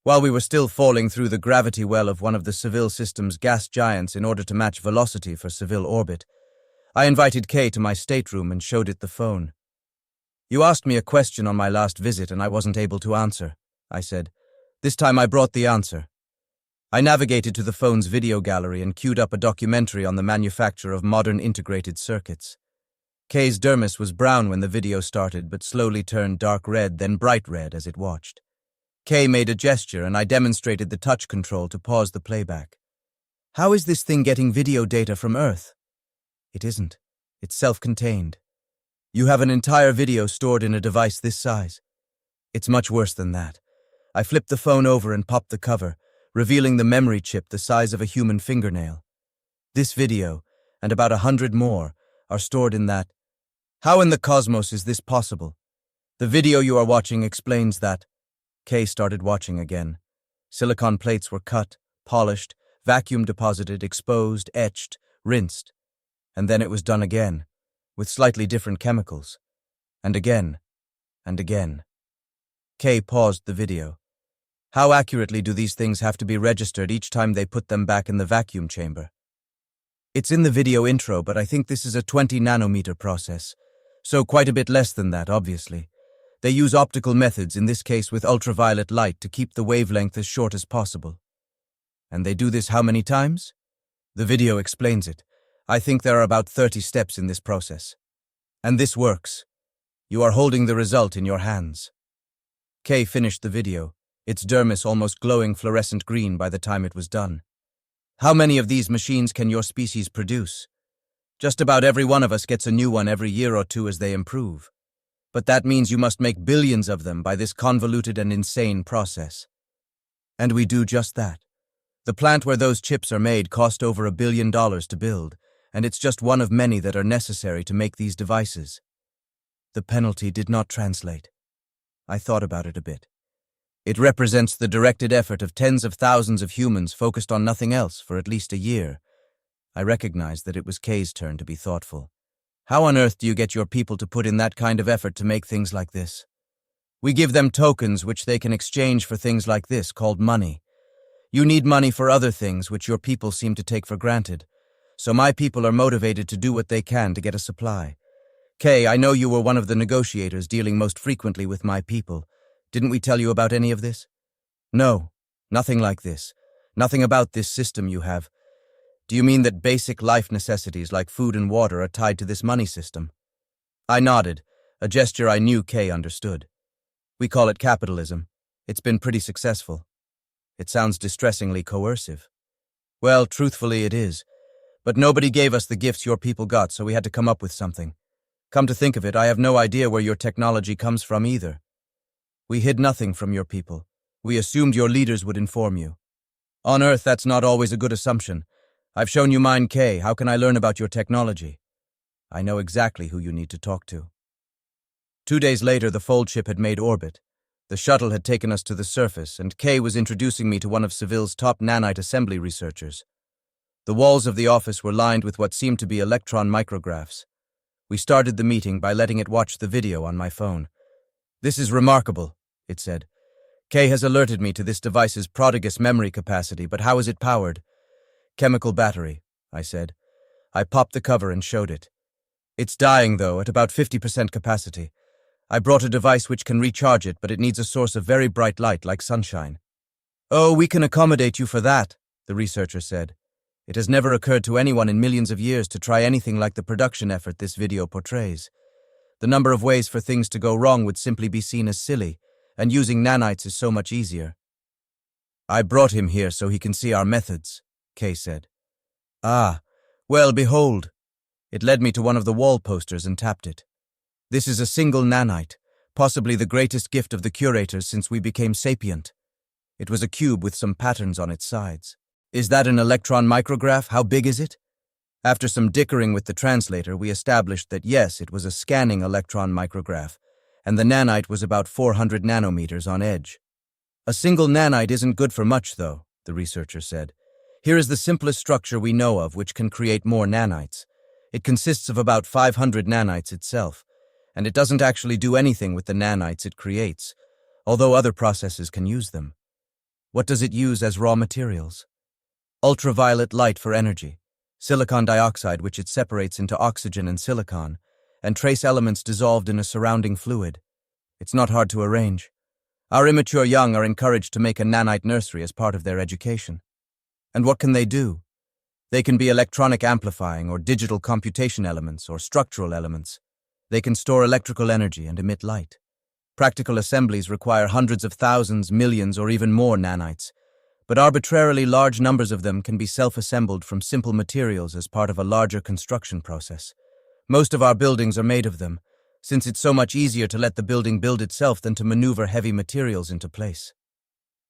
while we were still falling through the gravity well of one of the Seville system's gas giants in order to match velocity for Seville orbit, I invited Kay to my stateroom and showed it the phone. "You asked me a question on my last visit and I wasn't able to answer," I said. "This time I brought the answer." I navigated to the phone's video gallery and queued up a documentary on the manufacture of modern integrated circuits. Kay's dermis was brown when the video started, but slowly turned dark red, then bright red as it watched. Kay made a gesture and I demonstrated the touch control to pause the playback. "How is this thing getting video data from Earth?" "It isn't. It's self-contained. You have an entire video stored in a device this size." "It's much worse than that." I flipped the phone over and popped the cover, revealing the memory chip the size of a human fingernail. "This video, and about 100 more, are stored in that." "How in the cosmos is this possible?" "The video you are watching explains that." Kay started watching again. Silicon plates were cut, polished, vacuum deposited, exposed, etched, rinsed. And then it was done again, with slightly different chemicals. And again, and again. Kay paused the video. "How accurately do these things have to be registered each time they put them back in the vacuum chamber?" "It's in the video intro, but I think this is a 20 nanometer process, so quite a bit less than that, obviously. They use optical methods, in this case with ultraviolet light, to keep the wavelength as short as possible." "And they do this how many times?" "The video explains it. I think there are about 30 steps in this process. And this works. You are holding the result in your hands." Kay finished the video, its dermis almost glowing fluorescent green by the time it was done. "How many of these machines can your species produce?" "Just about every one of us gets a new one every year or two as they improve. But that means you must make billions of them by this convoluted and insane process." "And we do just that. The plant where those chips are made cost over $1 billion to build, and it's just one of many that are necessary to make these devices." The penalty did not translate. I thought about it a bit. It represents the directed effort of tens of thousands of humans focused on nothing else for at least a year. I recognized that it was Kay's turn to be thoughtful. "How on earth do you get your people to put in that kind of effort to make things like this?" "We give them tokens which they can exchange for things like this, called money. You need money for other things which your people seem to take for granted, so my people are motivated to do what they can to get a supply. Kay, I know you were one of the negotiators dealing most frequently with my people. Didn't we tell you about any of this?" "No, nothing like this. Nothing about this system you have. Do you mean that basic life necessities like food and water are tied to this money system?" I nodded, a gesture I knew Kay understood. "We call it capitalism. It's been pretty successful." "It sounds distressingly coercive." "Well, truthfully it is. But nobody gave us the gifts your people got, so we had to come up with something. Come to think of it, I have no idea where your technology comes from either. We hid nothing from your people. We assumed your leaders would inform you. On Earth, that's not always a good assumption. I've shown you mine, Kay. How can I learn about your technology?" "I know exactly who you need to talk to." 2 days later, the fold ship had made orbit. The shuttle had taken us to the surface, and Kay was introducing me to one of Seville's top nanite assembly researchers. The walls of the office were lined with what seemed to be electron micrographs. We started the meeting by letting it watch the video on my phone. "This is remarkable," it said. "Kay has alerted me to this device's prodigious memory capacity, but how is it powered?" "Chemical battery," I said. I popped the cover and showed it. "It's dying, though, at about 50% capacity. I brought a device which can recharge it, but it needs a source of very bright light, like sunshine." "Oh, we can accommodate you for that," the researcher said. "It has never occurred to anyone in millions of years to try anything like the production effort this video portrays. The number of ways for things to go wrong would simply be seen as silly, and using nanites is so much easier." "I brought him here so he can see our methods," Kay said. "Ah, well, behold." It led me to one of the wall posters and tapped it. "This is a single nanite, possibly the greatest gift of the Curators since we became sapient." It was a cube with some patterns on its sides. "Is that an electron micrograph? How big is it?" After some dickering with the translator, we established that yes, it was a scanning electron micrograph, and the nanite was about 400 nanometers on edge. "A single nanite isn't good for much, though," the researcher said. "Here is the simplest structure we know of which can create more nanites. It consists of about 500 nanites itself, and it doesn't actually do anything with the nanites it creates, although other processes can use them. What does it use as raw materials? Ultraviolet light for energy, silicon dioxide which it separates into oxygen and silicon, and trace elements dissolved in a surrounding fluid. It's not hard to arrange. Our immature young are encouraged to make a nanite nursery as part of their education. And what can they do? They can be electronic amplifying or digital computation elements or structural elements. They can store electrical energy and emit light. Practical assemblies require hundreds of thousands, millions, or even more nanites, but arbitrarily large numbers of them can be self-assembled from simple materials as part of a larger construction process. Most of our buildings are made of them, since it's so much easier to let the building build itself than to maneuver heavy materials into place.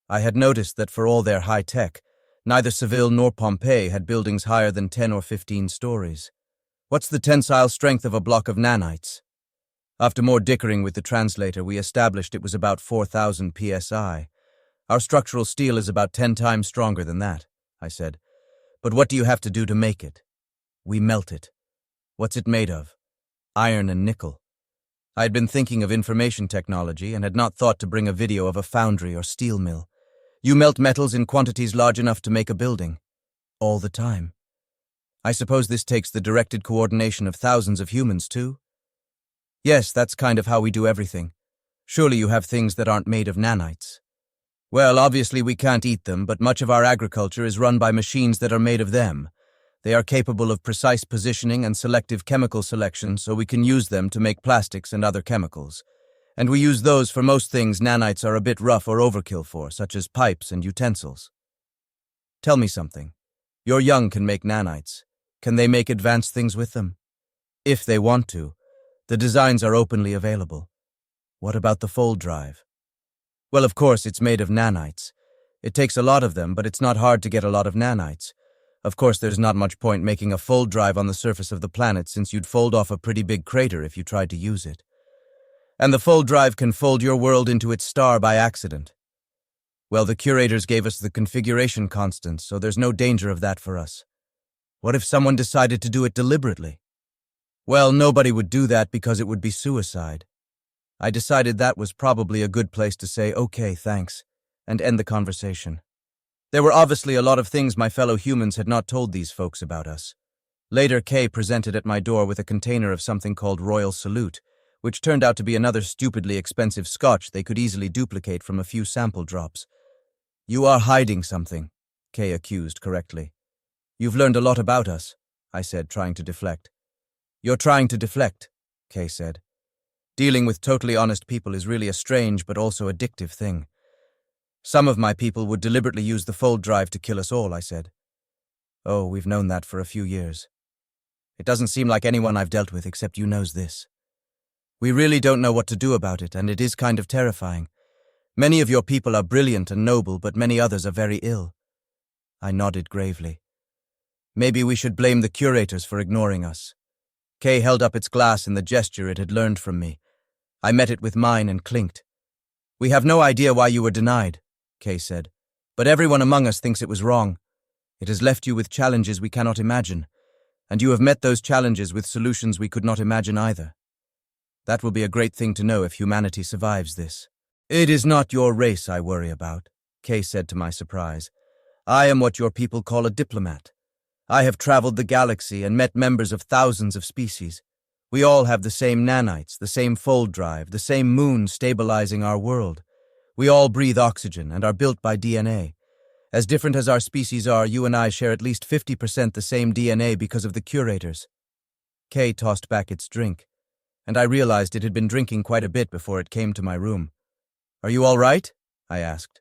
I had noticed that for all their high tech, neither Seville nor Pompeii had buildings higher than 10 or 15 stories. What's the tensile strength of a block of nanites? After more dickering with the translator, we established it was about 4,000 psi. Our structural steel is about 10 times stronger than that, I said. But what do you have to do to make it? We melt it. What's it made of? Iron and nickel. I had been thinking of information technology and had not thought to bring a video of a foundry or steel mill. You melt metals in quantities large enough to make a building. All the time. I suppose this takes the directed coordination of thousands of humans, too? Yes, that's kind of how we do everything. Surely you have things that aren't made of nanites. Well, obviously we can't eat them, but much of our agriculture is run by machines that are made of them. They are capable of precise positioning and selective chemical selection, so we can use them to make plastics and other chemicals. And we use those for most things nanites are a bit rough or overkill for, such as pipes and utensils. Tell me something. Your young can make nanites. Can they make advanced things with them? If they want to. The designs are openly available. What about the fold drive? Well, of course, it's made of nanites. It takes a lot of them, but it's not hard to get a lot of nanites. Of course, there's not much point making a fold drive on the surface of the planet since you'd fold off a pretty big crater if you tried to use it. And the fold drive can fold your world into its star by accident. Well, the Curators gave us the configuration constants, so there's no danger of that for us. What if someone decided to do it deliberately? Well, nobody would do that because it would be suicide. I decided that was probably a good place to say, okay, thanks, and end the conversation. There were obviously a lot of things my fellow humans had not told these folks about us. Later, Kay presented at my door with a container of something called Royal Salute, which turned out to be another stupidly expensive scotch they could easily duplicate from a few sample drops. You are hiding something, Kay accused correctly. You've learned a lot about us, I said, trying to deflect. You're trying to deflect, Kay said. Dealing with totally honest people is really a strange but also addictive thing. Some of my people would deliberately use the fold drive to kill us all, I said. Oh, we've known that for a few years. It doesn't seem like anyone I've dealt with except you knows this. We really don't know what to do about it, and it is kind of terrifying. Many of your people are brilliant and noble, but many others are very ill. I nodded gravely. Maybe we should blame the Curators for ignoring us. Kay held up its glass in the gesture it had learned from me. I met it with mine and clinked. We have no idea why you were denied, Kay said, but everyone among us thinks it was wrong. It has left you with challenges we cannot imagine, and you have met those challenges with solutions we could not imagine either. That will be a great thing to know if humanity survives this. It is not your race I worry about, Kay said to my surprise. I am what your people call a diplomat. I have traveled the galaxy and met members of thousands of species. We all have the same nanites, the same fold drive, the same moon stabilizing our world. We all breathe oxygen and are built by DNA. As different as our species are, you and I share at least 50% the same DNA because of the Curators. Kay tossed back its drink, and I realized it had been drinking quite a bit before it came to my room. Are you all right? I asked.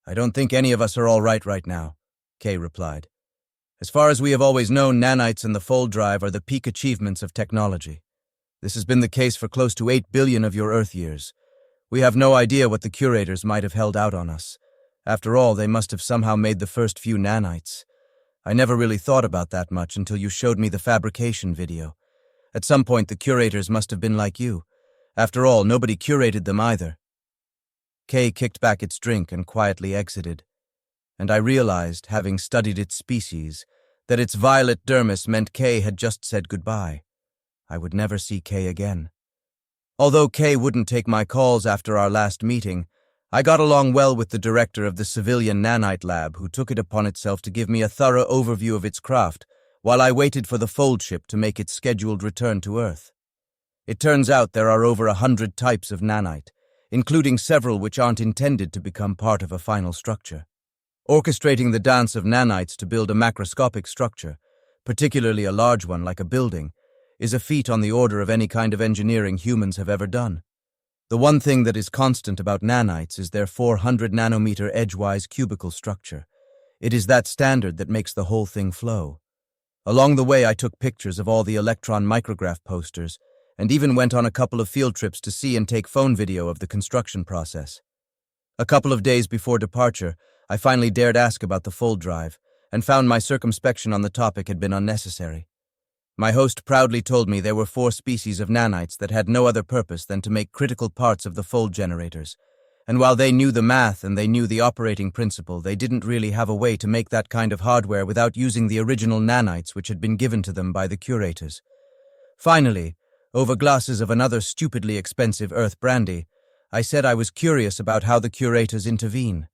I don't think any of us are all right now, Kay replied. As far as we have always known, nanites and the fold drive are the peak achievements of technology. This has been the case for close to 8 billion of your Earth years. We have no idea what the Curators might have held out on us. After all, they must have somehow made the first few nanites. I never really thought about that much until you showed me the fabrication video. At some point, the Curators must have been like you. After all, nobody curated them either. Kay kicked back its drink and quietly exited. And I realized, having studied its species, that its violet dermis meant Kay had just said goodbye. I would never see Kay again. Although Kay wouldn't take my calls after our last meeting, I got along well with the director of the civilian nanite lab, who took it upon itself to give me a thorough overview of its craft while I waited for the fold ship to make its scheduled return to Earth. It turns out there are over 100 types of nanite, including several which aren't intended to become part of a final structure. Orchestrating the dance of nanites to build a macroscopic structure, particularly a large one like a building, is a feat on the order of any kind of engineering humans have ever done. The one thing that is constant about nanites is their 400 nanometer edgewise cubical structure. It is that standard that makes the whole thing flow. Along the way, I took pictures of all the electron micrograph posters and even went on a couple of field trips to see and take phone video of the construction process. A couple of days before departure, I finally dared ask about the fold drive and found my circumspection on the topic had been unnecessary. My host proudly told me there were 4 species of nanites that had no other purpose than to make critical parts of the fold generators, and while they knew the math and they knew the operating principle, they didn't really have a way to make that kind of hardware without using the original nanites which had been given to them by the Curators. Finally, over glasses of another stupidly expensive Earth brandy, I said I was curious about how the Curators intervene.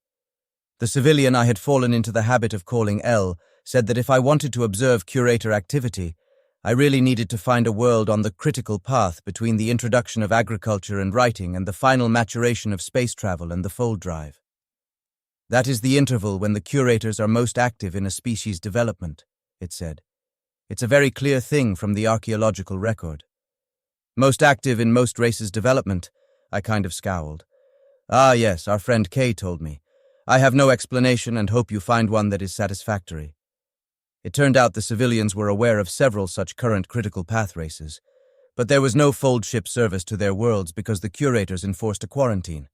The civilian I had fallen into the habit of calling L said that if I wanted to observe Curator activity, I really needed to find a world on the critical path between the introduction of agriculture and writing and the final maturation of space travel and the fold drive. That is the interval when the Curators are most active in a species' development, it said. It's a very clear thing from the archaeological record. Most active in most races' development, I kind of scowled. Ah yes, our friend Kay told me. I have no explanation and hope you find one that is satisfactory. It turned out the civilians were aware of several such current critical path races, but there was no fold ship service to their worlds because the Curators enforced a quarantine.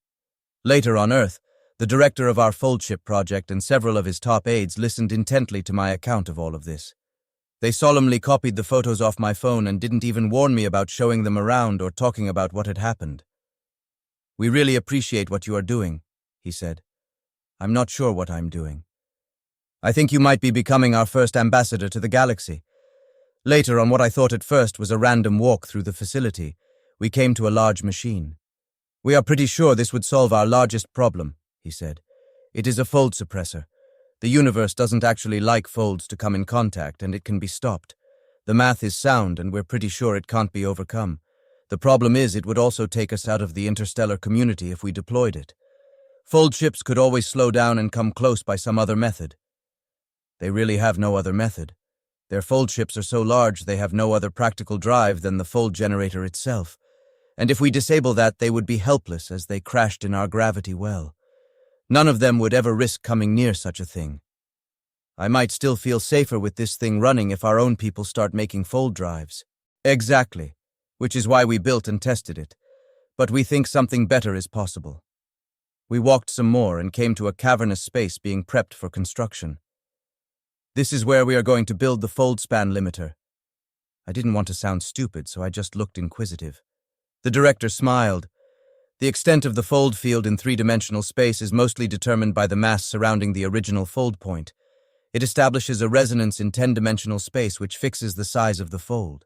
Later on Earth, the director of our fold ship project and several of his top aides listened intently to my account of all of this. They solemnly copied the photos off my phone and didn't even warn me about showing them around or talking about what had happened. "We really appreciate what you are doing," he said. "I'm not sure what I'm doing. I think you might be becoming our first ambassador to the galaxy." Later, on what I thought at first was a random walk through the facility, we came to a large machine. "We are pretty sure this would solve our largest problem," he said. "It is a fold suppressor. The universe doesn't actually like folds to come in contact, and it can be stopped. The math is sound, and we're pretty sure it can't be overcome. The problem is it would also take us out of the interstellar community if we deployed it. Fold ships could always slow down and come close by some other method. They really have no other method. Their fold ships are so large they have no other practical drive than the fold generator itself, and if we disable that, they would be helpless as they crashed in our gravity well. None of them would ever risk coming near such a thing. I might still feel safer with this thing running if our own people start making fold drives." "Exactly, which is why we built and tested it. But we think something better is possible." We walked some more and came to a cavernous space being prepped for construction. "This is where we are going to build the fold span limiter." I didn't want to sound stupid, so I just looked inquisitive. The director smiled. "The extent of the fold field in 3-dimensional space is mostly determined by the mass surrounding the original fold point. It establishes a resonance in 10-dimensional space which fixes the size of the fold.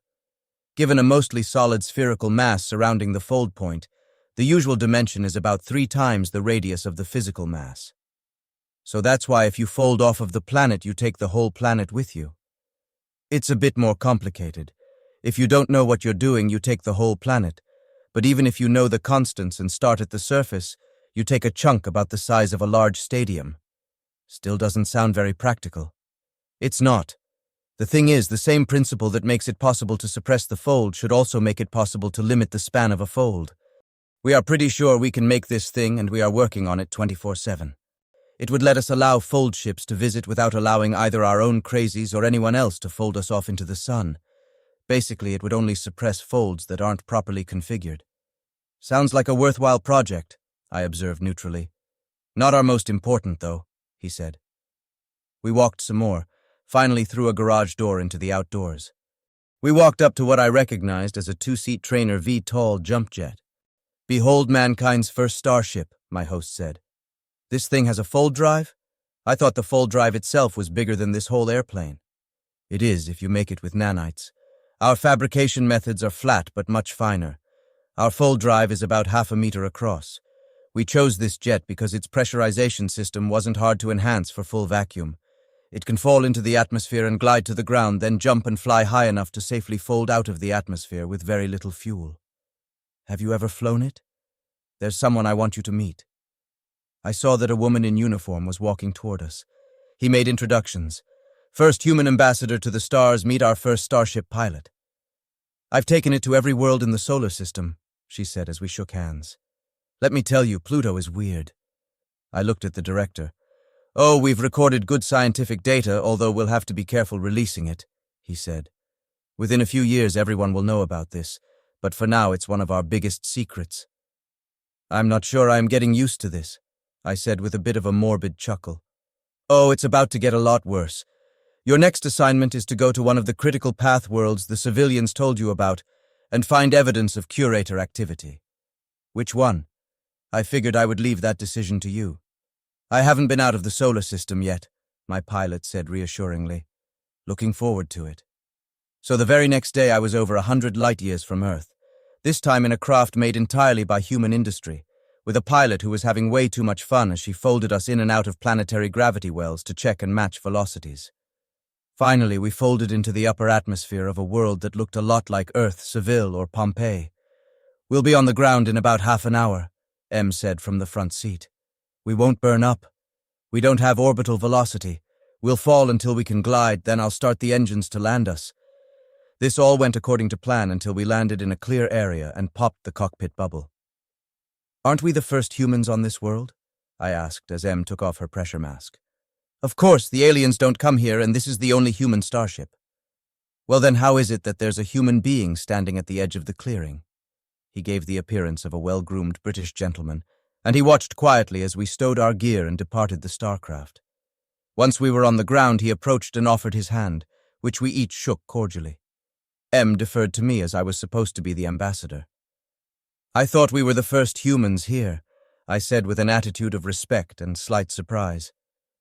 Given a mostly solid spherical mass surrounding the fold point, the usual dimension is about 3 times the radius of the physical mass. So that's why if you fold off of the planet, you take the whole planet with you. It's a bit more complicated. If you don't know what you're doing, you take the whole planet. But even if you know the constants and start at the surface, you take a chunk about the size of a large stadium. Still doesn't sound very practical." "It's not. The thing is, the same principle that makes it possible to suppress the fold should also make it possible to limit the span of a fold. We are pretty sure we can make this thing, and we are working on it 24/7. It would let us allow fold ships to visit without allowing either our own crazies or anyone else to fold us off into the sun. Basically, it would only suppress folds that aren't properly configured." "Sounds like a worthwhile project," I observed neutrally. "Not our most important, though," he said. We walked some more, finally through a garage door into the outdoors. We walked up to what I recognized as a 2-seat trainer VTOL jump jet. "Behold mankind's first starship," my host said. "This thing has a fold drive? I thought the fold drive itself was bigger than this whole airplane." "It is if you make it with nanites. Our fabrication methods are flat but much finer. Our fold drive is about 0.5 meters across. We chose this jet because its pressurization system wasn't hard to enhance for full vacuum. It can fall into the atmosphere and glide to the ground, then jump and fly high enough to safely fold out of the atmosphere with very little fuel. Have you ever flown it? There's someone I want you to meet. I saw that a woman in uniform was walking toward us. He made introductions. First human ambassador to the stars, meet our first starship pilot. I've taken it to every world in the solar system, she said as we shook hands. Let me tell you, Pluto is weird. I looked at the director. Oh, we've recorded good scientific data, although we'll have to be careful releasing it, he said. Within a few years, everyone will know about this, but for now it's one of our biggest secrets. I'm not sure I am getting used to this, I said with a bit of a morbid chuckle. Oh, it's about to get a lot worse. Your next assignment is to go to one of the critical path worlds the civilians told you about and find evidence of Curator activity. Which one? I figured I would leave that decision to you. I haven't been out of the solar system yet, my pilot said reassuringly. Looking forward to it. So the very next day I was over 100 light-years from Earth, this time in a craft made entirely by human industry, with a pilot who was having way too much fun as she folded us in and out of planetary gravity wells to check and match velocities. Finally, we folded into the upper atmosphere of a world that looked a lot like Earth, Seville, or Pompeii. We'll be on the ground in about half an hour, Em said from the front seat. We won't burn up. We don't have orbital velocity. We'll fall until we can glide, then I'll start the engines to land us. This all went according to plan until we landed in a clear area and popped the cockpit bubble. Aren't we the first humans on this world? I asked as Em took off her pressure mask. Of course, the aliens don't come here and this is the only human starship. Well then, how is it that there's a human being standing at the edge of the clearing? He gave the appearance of a well-groomed British gentleman, and he watched quietly as we stowed our gear and departed the starcraft. Once we were on the ground, he approached and offered his hand, which we each shook cordially. Em deferred to me as I was supposed to be the ambassador. I thought we were the first humans here, I said with an attitude of respect and slight surprise.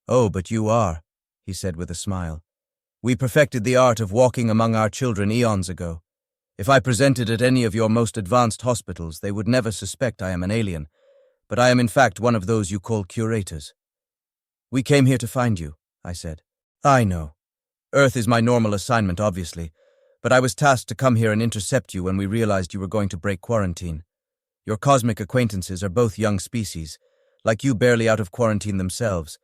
Oh, but you are, he said with a smile. We perfected the art of walking among our children eons ago. If I presented at any of your most advanced hospitals, they would never suspect I am an alien, but I am in fact one of those you call curators. We came here to find you, I said. I know. Earth is my normal assignment, obviously, but I was tasked to come here and intercept you when we realized you were going to break quarantine. Your cosmic acquaintances are both young species, like you barely out of quarantine themselves,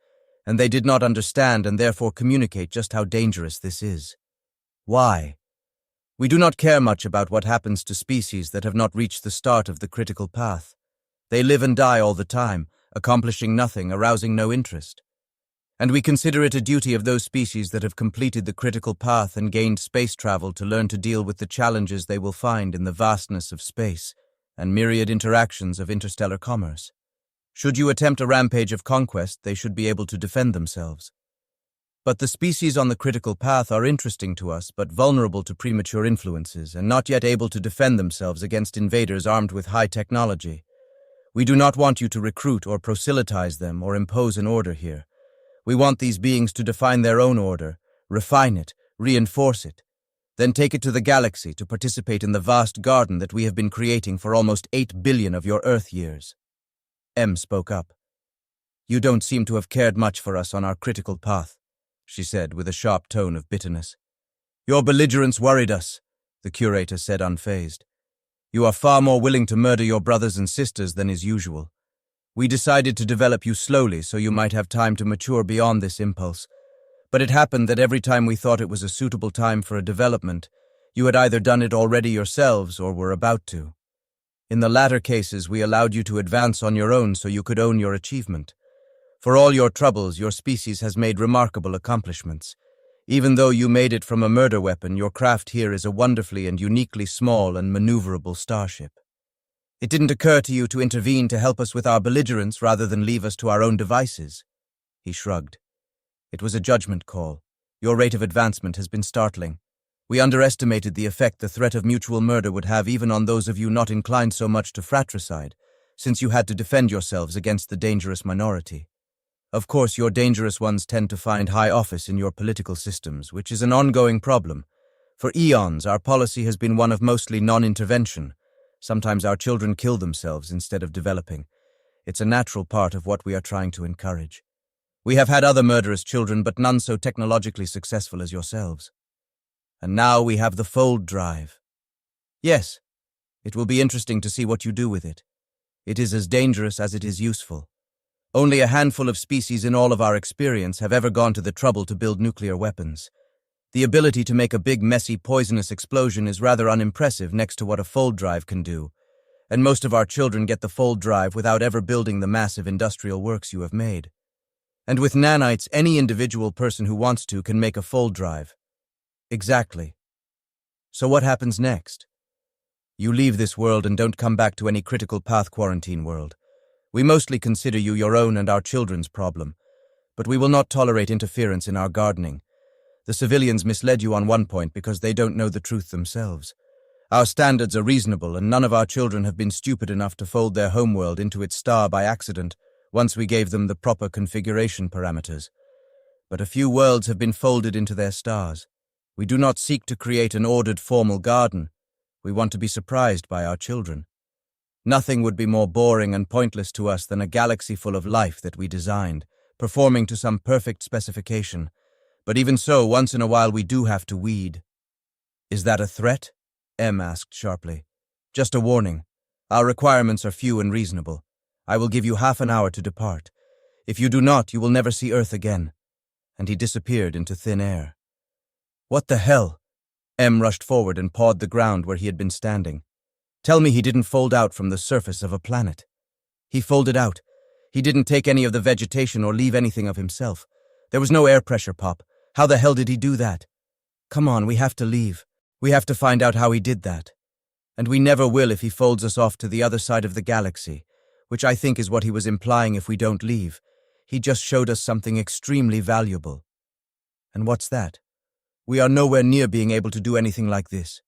and they did not understand and therefore communicate just how dangerous this is. Why? We do not care much about what happens to species that have not reached the start of the critical path. They live and die all the time, accomplishing nothing, arousing no interest. And we consider it a duty of those species that have completed the critical path and gained space travel to learn to deal with the challenges they will find in the vastness of space and myriad interactions of interstellar commerce. Should you attempt a rampage of conquest, they should be able to defend themselves. But the species on the critical path are interesting to us, but vulnerable to premature influences and not yet able to defend themselves against invaders armed with high technology. We do not want you to recruit or proselytize them or impose an order here. We want these beings to define their own order, refine it, reinforce it, then take it to the galaxy to participate in the vast garden that we have been creating for almost 8 billion of your Earth years. Em spoke up. You don't seem to have cared much for us on our critical path, she said with a sharp tone of bitterness. Your belligerence worried us, the curator said unfazed. You are far more willing to murder your brothers and sisters than is usual. We decided to develop you slowly so you might have time to mature beyond this impulse. But it happened that every time we thought it was a suitable time for a development, you had either done it already yourselves or were about to. In the latter cases, we allowed you to advance on your own so you could own your achievement. For all your troubles, your species has made remarkable accomplishments. Even though you made it from a murder weapon, your craft here is a wonderfully and uniquely small and maneuverable starship. It didn't occur to you to intervene to help us with our belligerence rather than leave us to our own devices. He shrugged. It was a judgment call. Your rate of advancement has been startling. We underestimated the effect the threat of mutual murder would have even on those of you not inclined so much to fratricide, since you had to defend yourselves against the dangerous minority. Of course, your dangerous ones tend to find high office in your political systems, which is an ongoing problem. For eons, our policy has been one of mostly non-intervention. Sometimes our children kill themselves instead of developing. It's a natural part of what we are trying to encourage. We have had other murderous children, but none so technologically successful as yourselves. And now we have the fold drive. Yes, it will be interesting to see what you do with it. It is as dangerous as it is useful. Only a handful of species in all of our experience have ever gone to the trouble to build nuclear weapons. The ability to make a big, messy, poisonous explosion is rather unimpressive next to what a fold drive can do, and most of our children get the fold drive without ever building the massive industrial works you have made. And with nanites, any individual person who wants to can make a fold drive. Exactly. So what happens next? You leave this world and don't come back to any critical path quarantine world. We mostly consider you your own and our children's problem, but we will not tolerate interference in our gardening. The civilians misled you on one point because they don't know the truth themselves. Our standards are reasonable, and none of our children have been stupid enough to fold their homeworld into its star by accident once we gave them the proper configuration parameters. But a few worlds have been folded into their stars. We do not seek to create an ordered, formal garden. We want to be surprised by our children. Nothing would be more boring and pointless to us than a galaxy full of life that we designed, performing to some perfect specification. But even so, once in a while we do have to weed. Is that a threat? M asked sharply. Just a warning. Our requirements are few and reasonable. I will give you half an hour to depart. If you do not, you will never see Earth again. And he disappeared into thin air. What the hell? M rushed forward and pawed the ground where he had been standing. Tell me he didn't fold out from the surface of a planet. He folded out. He didn't take any of the vegetation or leave anything of himself. There was no air pressure pop. How the hell did he do that? Come on, we have to leave. We have to find out how he did that. And we never will if he folds us off to the other side of the galaxy, which I think is what he was implying if we don't leave. He just showed us something extremely valuable. And what's that? We are nowhere near being able to do anything like this.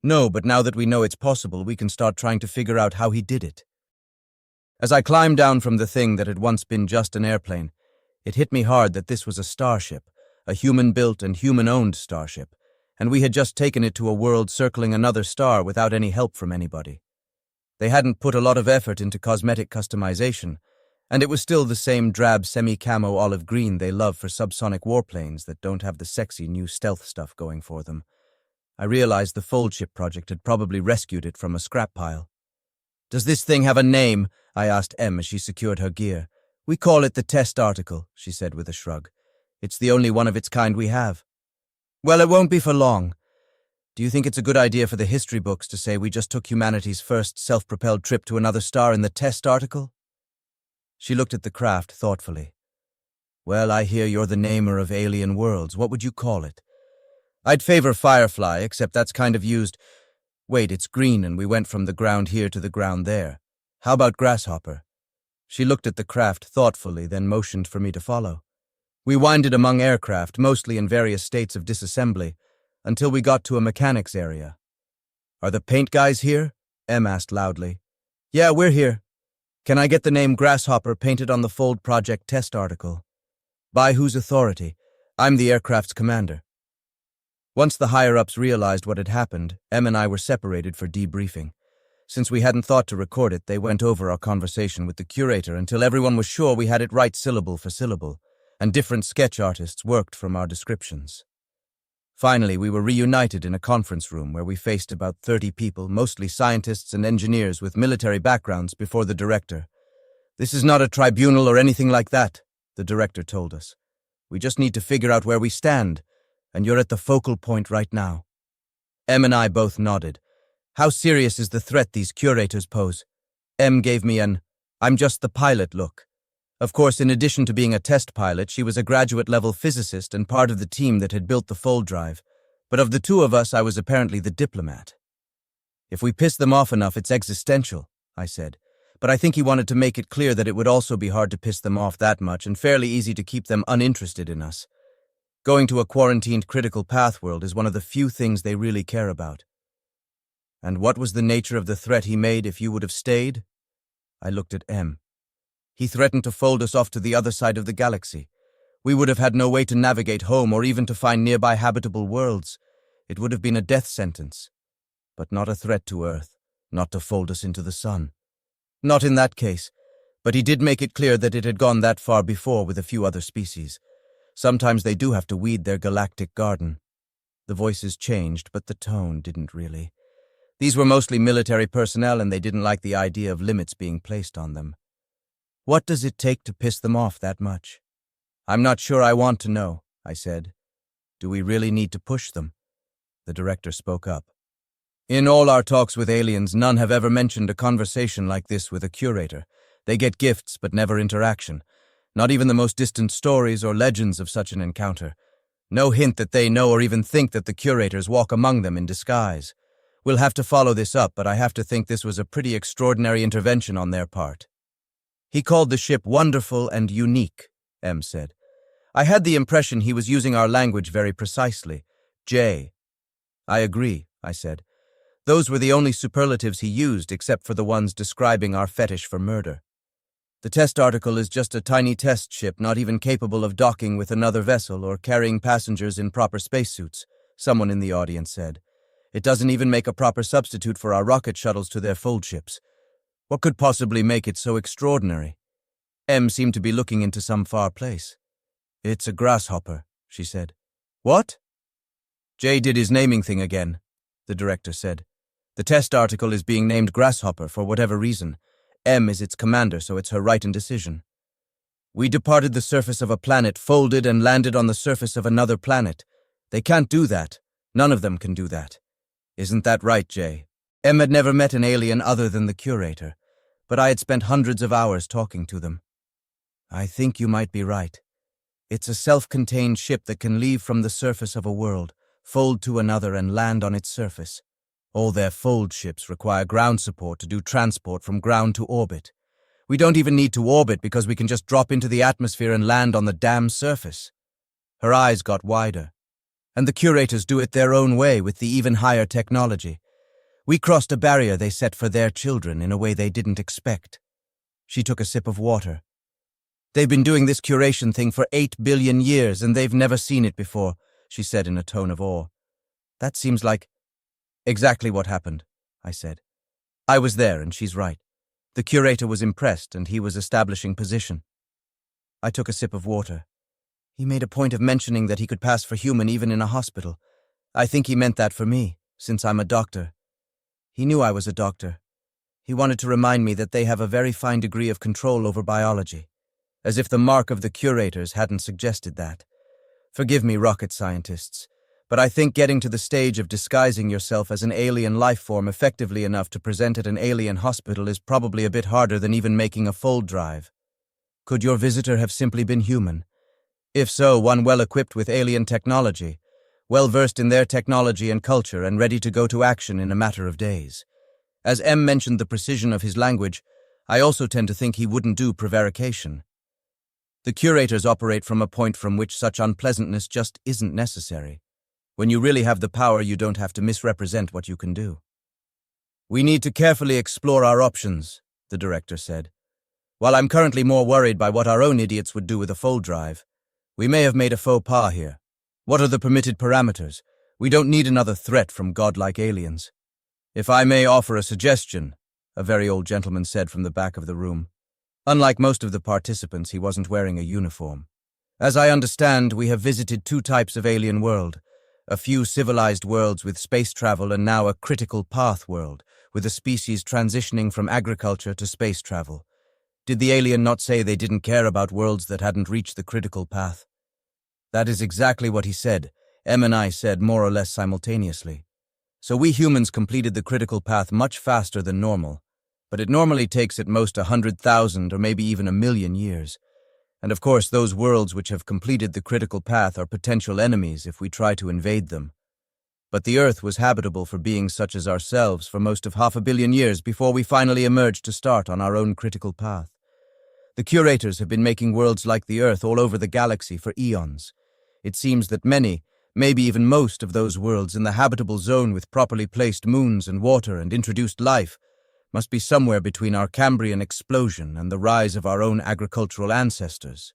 No, but now that we know it's possible, we can start trying to figure out how he did it. As I climbed down from the thing that had once been just an airplane, it hit me hard that this was a starship, a human-built and human-owned starship, and we had just taken it to a world circling another star without any help from anybody. They hadn't put a lot of effort into cosmetic customization, and it was still the same drab semi-camo olive green they love for subsonic warplanes that don't have the sexy new stealth stuff going for them. I realized the Fold Ship project had probably rescued it from a scrap pile. Does this thing have a name? I asked Em as she secured her gear. We call it the test article, she said with a shrug. It's the only one of its kind we have. Well, it won't be for long. Do you think it's a good idea for the history books to say we just took humanity's first self-propelled trip to another star in the test article? She looked at the craft thoughtfully. Well, I hear you're the namer of alien worlds. What would you call it? I'd favor Firefly, except that's kind of used. Wait, it's green and we went from the ground here to the ground there. How about Grasshopper? She looked at the craft thoughtfully, then motioned for me to follow. We winded among aircraft, mostly in various states of disassembly, until we got to a mechanics area. Are the paint guys here? Em asked loudly. Yeah, we're here. Can I get the name Grasshopper painted on the Fold Project test article? By whose authority? I'm the aircraft's commander. Once the higher-ups realized what had happened, Em and I were separated for debriefing. Since we hadn't thought to record it, they went over our conversation with the curator until everyone was sure we had it right syllable for syllable, and different sketch artists worked from our descriptions. Finally, we were reunited in a conference room where we faced about 30 people, mostly scientists and engineers with military backgrounds, before the director. This is not a tribunal or anything like that, the director told us. We just need to figure out where we stand, and you're at the focal point right now. Em and I both nodded. How serious is the threat these curators pose? Em gave me an, I'm just the pilot look. Of course, in addition to being a test pilot, she was a graduate-level physicist and part of the team that had built the Fold Drive. But of the two of us, I was apparently the diplomat. If we piss them off enough, it's existential, I said. But I think he wanted to make it clear that it would also be hard to piss them off that much and fairly easy to keep them uninterested in us. Going to a quarantined critical path world is one of the few things they really care about. And what was the nature of the threat he made if you would have stayed? I looked at Em. He threatened to fold us off to the other side of the galaxy. We would have had no way to navigate home or even to find nearby habitable worlds. It would have been a death sentence. But not a threat to Earth, not to fold us into the sun. Not in that case. But he did make it clear that it had gone that far before with a few other species. Sometimes they do have to weed their galactic garden. The voices changed, but the tone didn't really. These were mostly military personnel, and they didn't like the idea of limits being placed on them. What does it take to piss them off that much? I'm not sure I want to know, I said. Do we really need to push them? The director spoke up. In all our talks with aliens, none have ever mentioned a conversation like this with a curator. They get gifts, but never interaction. Not even the most distant stories or legends of such an encounter. No hint that they know or even think that the curators walk among them in disguise. We'll have to follow this up, but I have to think this was a pretty extraordinary intervention on their part. He called the ship wonderful and unique, M said. I had the impression he was using our language very precisely. J. I agree, I said. Those were the only superlatives he used, except for the ones describing our fetish for murder. The test article is just a tiny test ship, not even capable of docking with another vessel or carrying passengers in proper spacesuits, someone in the audience said. It doesn't even make a proper substitute for our rocket shuttles to their fold ships. What could possibly make it so extraordinary? M seemed to be looking into some far place. It's a grasshopper, she said. What? Jay did his naming thing again, the director said. The test article is being named Grasshopper for whatever reason. M is its commander, so it's her right and decision. We departed the surface of a planet, folded and landed on the surface of another planet. They can't do that. None of them can do that. Isn't that right, Jay? M had never met an alien other than the curator, but I had spent hundreds of hours talking to them. I think you might be right. It's a self-contained ship that can leave from the surface of a world, fold to another, and land on its surface. All their fold ships require ground support to do transport from ground to orbit. We don't even need to orbit because we can just drop into the atmosphere and land on the damn surface. Her eyes got wider. And the curators do it their own way with the even higher technology. We crossed a barrier they set for their children in a way they didn't expect. She took a sip of water. They've been doing this curation thing for 8 billion years, and they've never seen it before, she said in a tone of awe. That seems like exactly what happened, I said. I was there, and she's right. The curator was impressed, and he was establishing position. I took a sip of water. He made a point of mentioning that he could pass for human even in a hospital. I think he meant that for me, since I'm a doctor. He knew I was a doctor. He wanted to remind me that they have a very fine degree of control over biology, as if the mark of the curators hadn't suggested that. Forgive me, rocket scientists, but I think getting to the stage of disguising yourself as an alien life form effectively enough to present at an alien hospital is probably a bit harder than even making a fold drive. Could your visitor have simply been human? If so, one well-equipped with alien technology, well-versed in their technology and culture and ready to go to action in a matter of days. As M mentioned the precision of his language, I also tend to think he wouldn't do prevarication. The curators operate from a point from which such unpleasantness just isn't necessary. When you really have the power, you don't have to misrepresent what you can do. We need to carefully explore our options, the director said. While I'm currently more worried by what our own idiots would do with a fold drive, we may have made a faux pas here. What are the permitted parameters? We don't need another threat from godlike aliens. If I may offer a suggestion, a very old gentleman said from the back of the room. Unlike most of the participants, he wasn't wearing a uniform. As I understand, we have visited 2 types of alien world, a few civilized worlds with space travel and now a critical path world, with a species transitioning from agriculture to space travel. Did the alien not say they didn't care about worlds that hadn't reached the critical path? That is exactly what he said, M and I said more or less simultaneously. So we humans completed the critical path much faster than normal, but it normally takes at most 100,000 or maybe even 1,000,000 years. And of course, those worlds which have completed the critical path are potential enemies if we try to invade them. But the Earth was habitable for beings such as ourselves for most of 500 million years before we finally emerged to start on our own critical path. The curators have been making worlds like the Earth all over the galaxy for eons. It seems that many, maybe even most of those worlds in the habitable zone with properly placed moons and water and introduced life must be somewhere between our Cambrian explosion and the rise of our own agricultural ancestors.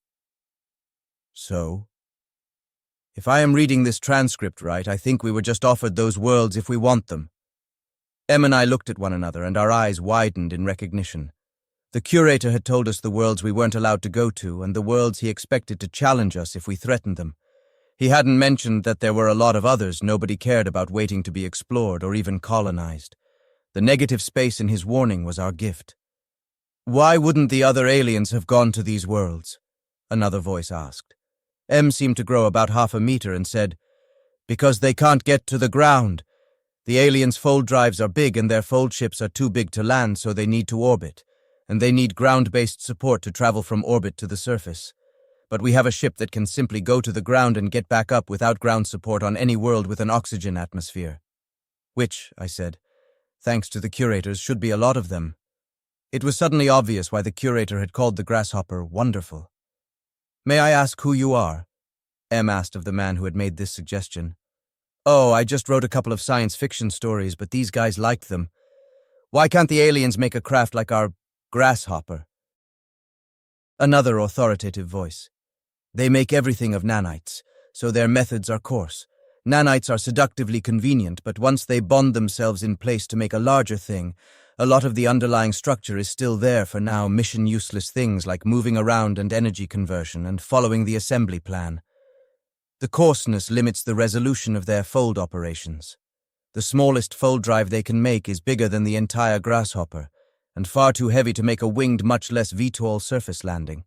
So, if I am reading this transcript right, I think we were just offered those worlds if we want them. Em and I looked at one another, and our eyes widened in recognition. The curator had told us the worlds we weren't allowed to go to and the worlds he expected to challenge us if we threatened them. He hadn't mentioned that there were a lot of others nobody cared about waiting to be explored or even colonized. The negative space in his warning was our gift. "Why wouldn't the other aliens have gone to these worlds?" another voice asked. M seemed to grow about 1/2 meter and said, "Because they can't get to the ground. The aliens' fold drives are big and their fold ships are too big to land, so they need to orbit, and they need ground-based support to travel from orbit to the surface. But we have a ship that can simply go to the ground and get back up without ground support on any world with an oxygen atmosphere." Which, I said, thanks to the curators, should be a lot of them. It was suddenly obvious why the curator had called the grasshopper wonderful. "May I ask who you are?" M asked of the man who had made this suggestion. "Oh, I just wrote a couple of science fiction stories, but these guys liked them. Why can't the aliens make a craft like our grasshopper?" Another authoritative voice. "They make everything of nanites, so their methods are coarse. Nanites are seductively convenient, but once they bond themselves in place to make a larger thing, a lot of the underlying structure is still there for now mission-useless things like moving around and energy conversion and following the assembly plan. The coarseness limits the resolution of their fold operations. The smallest fold drive they can make is bigger than the entire grasshopper, and far too heavy to make a winged, much less VTOL surface landing.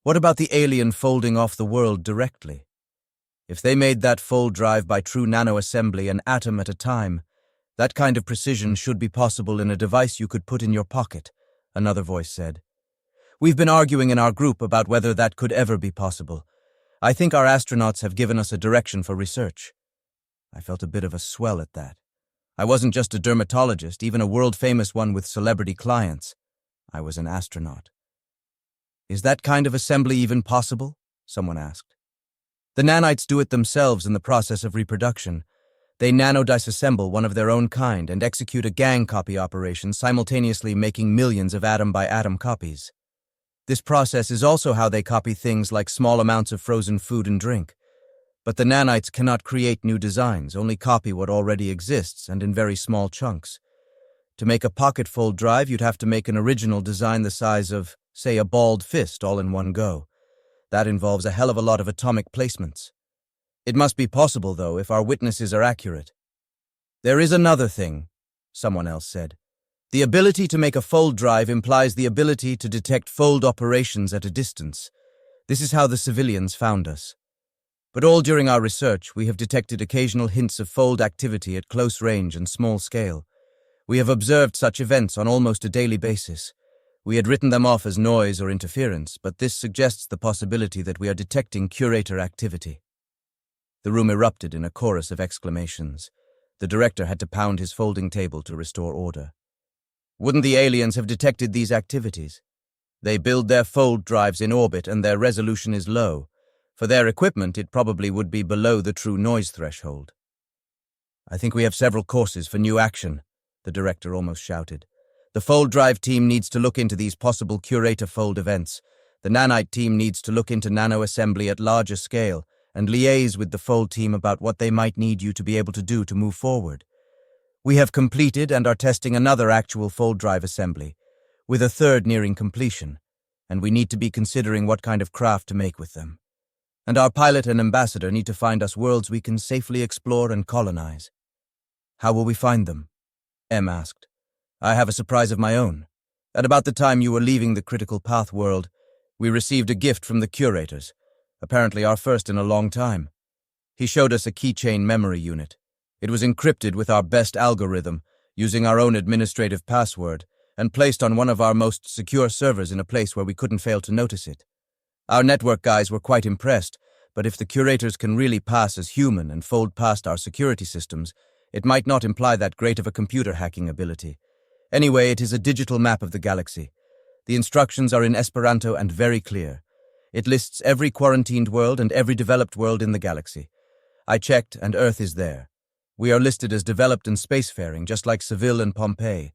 What about the alien folding off the world directly? If they made that fold drive by true nanoassembly, an atom at a time, that kind of precision should be possible in a device you could put in your pocket," another voice said. "We've been arguing in our group about whether that could ever be possible. I think our astronauts have given us a direction for research." I felt a bit of a swell at that. I wasn't just a dermatologist, even a world-famous one with celebrity clients. I was an astronaut. "Is that kind of assembly even possible?" someone asked. "The nanites do it themselves in the process of reproduction. They nano-disassemble one of their own kind and execute a gang copy operation, simultaneously making millions of atom-by-atom copies. This process is also how they copy things like small amounts of frozen food and drink. But the nanites cannot create new designs, only copy what already exists and in very small chunks. To make a pocket fold drive, you'd have to make an original design the size of, say, a balled fist all in one go. That involves a hell of a lot of atomic placements. It must be possible, though, if our witnesses are accurate." "There is another thing," someone else said. "The ability to make a fold drive implies the ability to detect fold operations at a distance. This is how the civilians found us. But all during our research, we have detected occasional hints of fold activity at close range and small scale. We have observed such events on almost a daily basis. We had written them off as noise or interference, but this suggests the possibility that we are detecting curator activity." The room erupted in a chorus of exclamations. The director had to pound his folding table to restore order. "Wouldn't the aliens have detected these activities? They build their fold drives in orbit and their resolution is low. For their equipment, it probably would be below the true noise threshold." "I think we have several courses for new action," the director almost shouted. "The fold drive team needs to look into these possible curator fold events. The nanite team needs to look into nanoassembly at larger scale and liaise with the fold team about what they might need you to be able to do to move forward. We have completed and are testing another actual fold drive assembly, with a third nearing completion, and we need to be considering what kind of craft to make with them. And our pilot and ambassador need to find us worlds we can safely explore and colonize." "How will we find them?" M asked. "I have a surprise of my own. At about the time you were leaving the critical path world, we received a gift from the curators, apparently our first in a long time. He showed us a keychain memory unit. It was encrypted with our best algorithm, using our own administrative password, and placed on one of our most secure servers in a place where we couldn't fail to notice it. Our network guys were quite impressed, but if the curators can really pass as human and fold past our security systems, it might not imply that great of a computer hacking ability. Anyway, it is a digital map of the galaxy. The instructions are in Esperanto and very clear. It lists every quarantined world and every developed world in the galaxy. I checked, and Earth is there. We are listed as developed and spacefaring, just like Seville and Pompeii.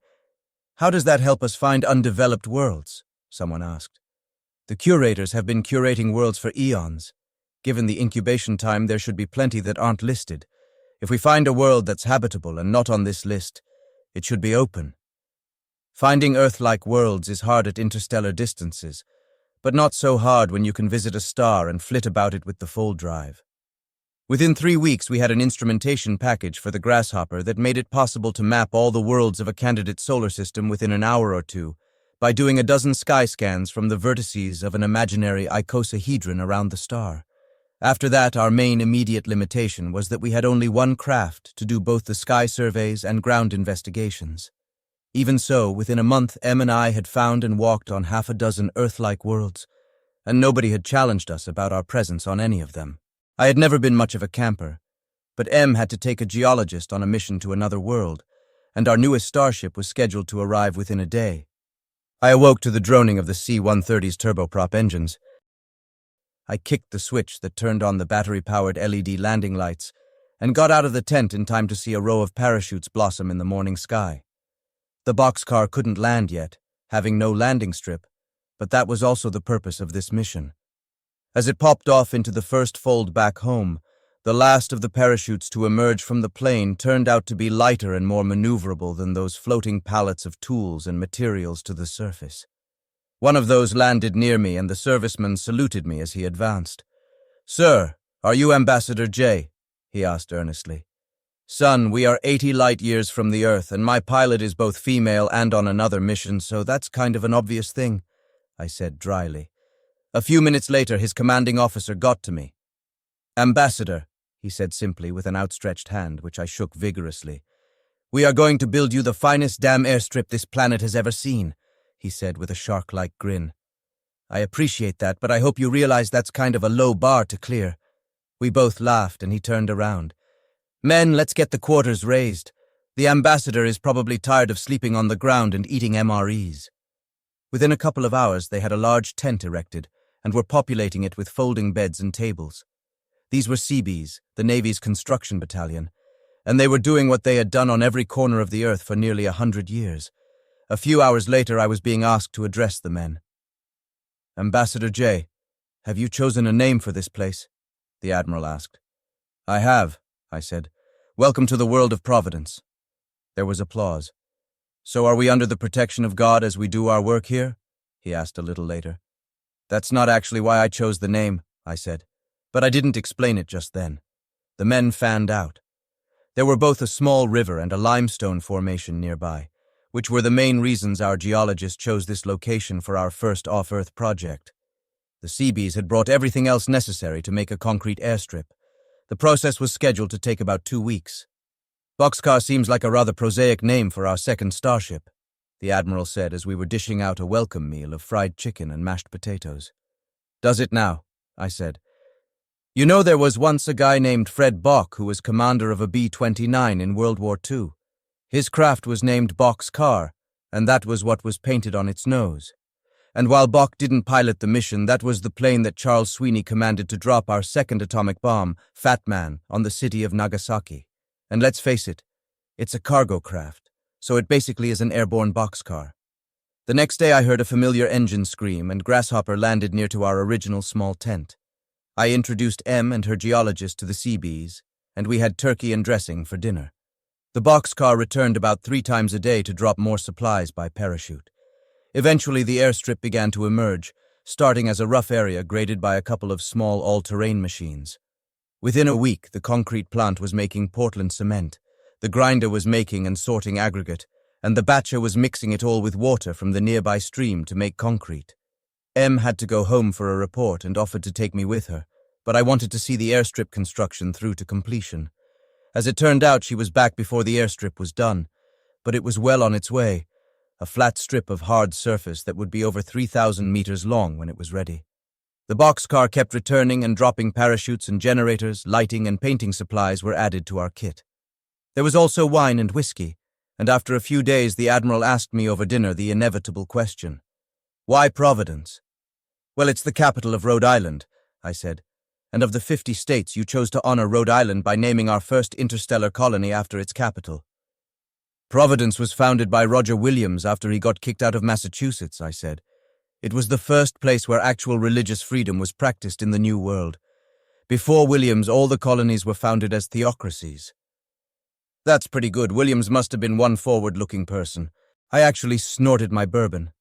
How does that help us find undeveloped worlds? Someone asked. The curators have been curating worlds for eons. Given the incubation time, there should be plenty that aren't listed. If we find a world that's habitable and not on this list, it should be open. Finding Earth-like worlds is hard at interstellar distances, but not so hard when you can visit a star and flit about it with the full drive. Within 3 weeks, we had an instrumentation package for the Grasshopper that made it possible to map all the worlds of a candidate solar system within an hour or two by doing a dozen sky scans from the vertices of an imaginary icosahedron around the star. After that, our main immediate limitation was that we had only one craft to do both the sky surveys and ground investigations. Even so, within a month, Em and I had found and walked on half a dozen Earth-like worlds, and nobody had challenged us about our presence on any of them. I had never been much of a camper, but Em had to take a geologist on a mission to another world, and our newest starship was scheduled to arrive within a day. I awoke to the droning of the C-130's turboprop engines. I kicked the switch that turned on the battery-powered LED landing lights and got out of the tent in time to see a row of parachutes blossom in the morning sky. The boxcar couldn't land yet, having no landing strip, but that was also the purpose of this mission. As it popped off into the first fold back home, the last of the parachutes to emerge from the plane turned out to be lighter and more maneuverable than those floating pallets of tools and materials to the surface. One of those landed near me, and the serviceman saluted me as he advanced. "Sir, are you Ambassador J?" he asked earnestly. "Son, we are 80 light-years from the Earth, and my pilot is both female and on another mission, so that's kind of an obvious thing," I said dryly. A few minutes later, his commanding officer got to me. "Ambassador," he said simply with an outstretched hand, which I shook vigorously. "We are going to build you the finest damn airstrip this planet has ever seen," he said with a shark-like grin. "I appreciate that, but I hope you realize that's kind of a low bar to clear." We both laughed, and he turned around. "Men, let's get the quarters raised. The ambassador is probably tired of sleeping on the ground and eating MREs." Within a couple of hours, they had a large tent erected and were populating it with folding beds and tables. These were Seabees, the Navy's construction battalion, and they were doing what they had done on every corner of the Earth for nearly 100 years. A few hours later, I was being asked to address the men. "Ambassador J, have you chosen a name for this place?" the Admiral asked. "I have," I said. "Welcome to the world of Providence." There was applause. "So are we under the protection of God as we do our work here?" he asked a little later. "That's not actually why I chose the name," I said, but I didn't explain it just then. The men fanned out. There were both a small river and a limestone formation nearby, which were the main reasons our geologist chose this location for our first off-Earth project. The Seabees had brought everything else necessary to make a concrete airstrip. The process was scheduled to take about 2 weeks. "Boxcar seems like a rather prosaic name for our second starship," the Admiral said as we were dishing out a welcome meal of fried chicken and mashed potatoes. "Does it now?" I said. "You know, there was once a guy named Fred Bock who was commander of a B-29 in World War II. His craft was named Boxcar, and that was what was painted on its nose. And while Bock didn't pilot the mission, that was the plane that Charles Sweeney commanded to drop our second atomic bomb, Fat Man, on the city of Nagasaki. And let's face it, it's a cargo craft, so it basically is an airborne boxcar." The next day I heard a familiar engine scream, and Grasshopper landed near to our original small tent. I introduced Em and her geologist to the Seabees, and we had turkey and dressing for dinner. The boxcar returned about 3 times a day to drop more supplies by parachute. Eventually the airstrip began to emerge, starting as a rough area graded by a couple of small all-terrain machines. Within a week, the concrete plant was making Portland cement, the grinder was making and sorting aggregate, and the batcher was mixing it all with water from the nearby stream to make concrete. Em had to go home for a report and offered to take me with her, but I wanted to see the airstrip construction through to completion. As it turned out, she was back before the airstrip was done, but it was well on its way, a flat strip of hard surface that would be over 3,000 meters long when it was ready. The boxcar kept returning, and dropping parachutes and generators, lighting and painting supplies were added to our kit. There was also wine and whiskey, and after a few days the Admiral asked me over dinner the inevitable question. "Why Providence?" "Well, it's the capital of Rhode Island," I said, "and of the 50 states you chose to honor Rhode Island by naming our first interstellar colony after its capital." "Providence was founded by Roger Williams after he got kicked out of Massachusetts," I said. "It was the first place where actual religious freedom was practiced in the New World. Before Williams, all the colonies were founded as theocracies." "That's pretty good. Williams must have been one forward-looking person. I actually snorted my bourbon.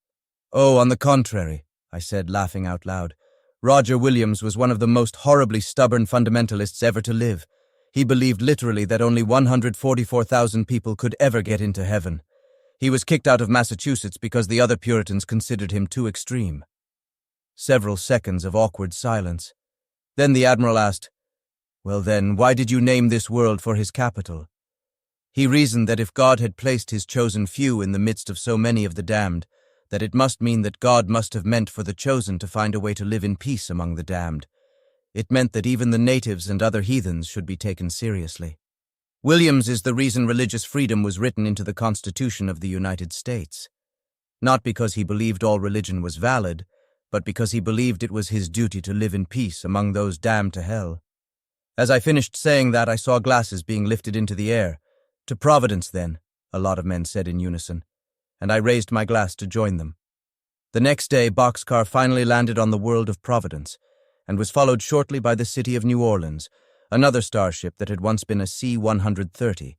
"Oh, on the contrary," I said, laughing out loud. "Roger Williams was one of the most horribly stubborn fundamentalists ever to live. He believed literally that only 144,000 people could ever get into heaven. He was kicked out of Massachusetts because the other Puritans considered him too extreme." Several seconds of awkward silence. Then the Admiral asked, "Well then, why did you name this world for his capital?" He reasoned that if God had placed his chosen few in the midst of so many of the damned, that it must mean that God must have meant for the chosen to find a way to live in peace among the damned. It meant that even the natives and other heathens should be taken seriously. Williams is the reason religious freedom was written into the Constitution of the United States. Not because he believed all religion was valid, but because he believed it was his duty to live in peace among those damned to hell. As I finished saying that, I saw glasses being lifted into the air. "To Providence, then," a lot of men said in unison, and I raised my glass to join them. The next day, Boxcar finally landed on the world of Providence, and was followed shortly by the city of New Orleans, another starship that had once been a C-130,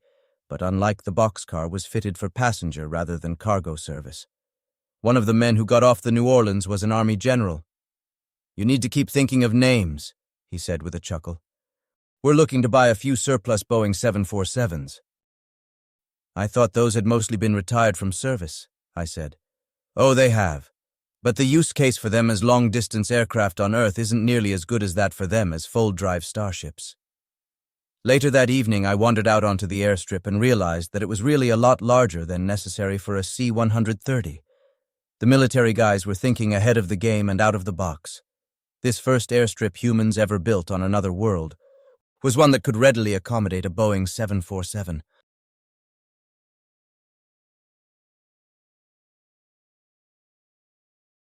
but unlike the Boxcar was fitted for passenger rather than cargo service. One of the men who got off the New Orleans was an Army general. "You need to keep thinking of names," he said with a chuckle. "We're looking to buy a few surplus Boeing 747s. "I thought those had mostly been retired from service," I said. "Oh, they have. But the use case for them as long-distance aircraft on Earth isn't nearly as good as that for them as full-drive starships." Later that evening, I wandered out onto the airstrip and realized that it was really a lot larger than necessary for a C-130. The military guys were thinking ahead of the game and out of the box. This first airstrip humans ever built on another world was one that could readily accommodate a Boeing 747,